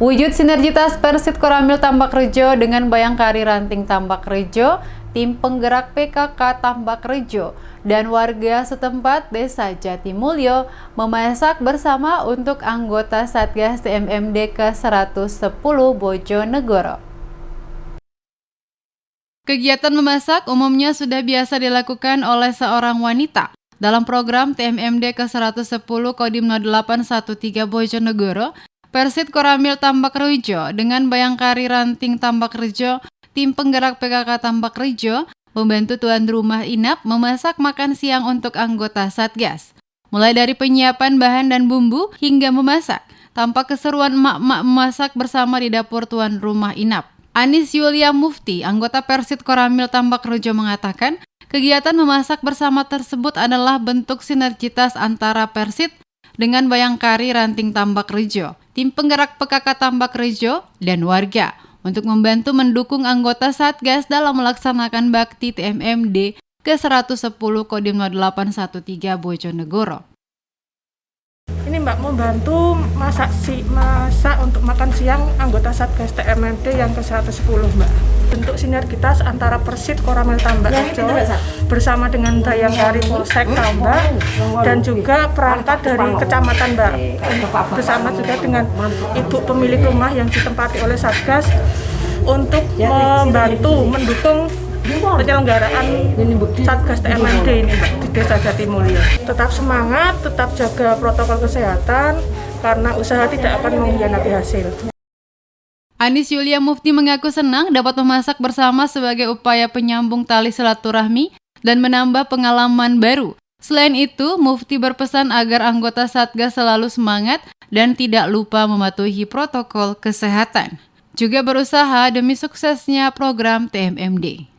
Wujud sinergitas Persit Koramil Tambakrejo dengan Bayangkari Ranting Tambakrejo, tim penggerak PKK Tambakrejo, dan warga setempat Desa Jatimulyo memasak bersama untuk anggota Satgas TMMD ke-110 Bojonegoro. Kegiatan memasak umumnya sudah biasa dilakukan oleh seorang wanita dalam program TMMD ke-110 Kodim 0813 Bojonegoro. Persit Koramil Tambakrejo dengan Bayangkari Ranting Tambakrejo, tim penggerak PKK Tambakrejo, membantu tuan rumah inap memasak makan siang untuk anggota Satgas. Mulai dari penyiapan bahan dan bumbu hingga memasak, tampak keseruan emak-emak memasak bersama di dapur tuan rumah inap. Anis Yulia Mufti, anggota Persit Koramil Tambakrejo mengatakan, kegiatan memasak bersama tersebut adalah bentuk sinergitas antara Persit dengan Bayangkari Ranting Tambakrejo, tim penggerak PKK Tambakrejo, dan warga untuk membantu mendukung anggota Satgas dalam melaksanakan bakti TMMD ke-110 Kodim 0813 Bojonegoro. Ini Mbak membantu masak untuk makan siang anggota Satgas TMMD yang ke-110 Mbak. Bentuk sinergitas antara Persit Koramil Tambakrejo bersama dengan Bayangkari Polsek Tambak dan juga perangkat dari kecamatan Mbak, bersama juga dengan ibu pemilik rumah yang ditempati oleh Satgas untuk membantu mendukung penyelenggaraan Satgas TMMD ini Mbak, di Desa Jatimulyo. Tetap semangat, tetap jaga protokol kesehatan karena usaha tidak akan mengkhianati hasil. Anis Yulia Mufti mengaku senang dapat memasak bersama sebagai upaya penyambung tali silaturahmi dan menambah pengalaman baru. Selain itu, Mufti berpesan agar anggota Satgas selalu semangat dan tidak lupa mematuhi protokol kesehatan. Juga berusaha demi suksesnya program TMMD.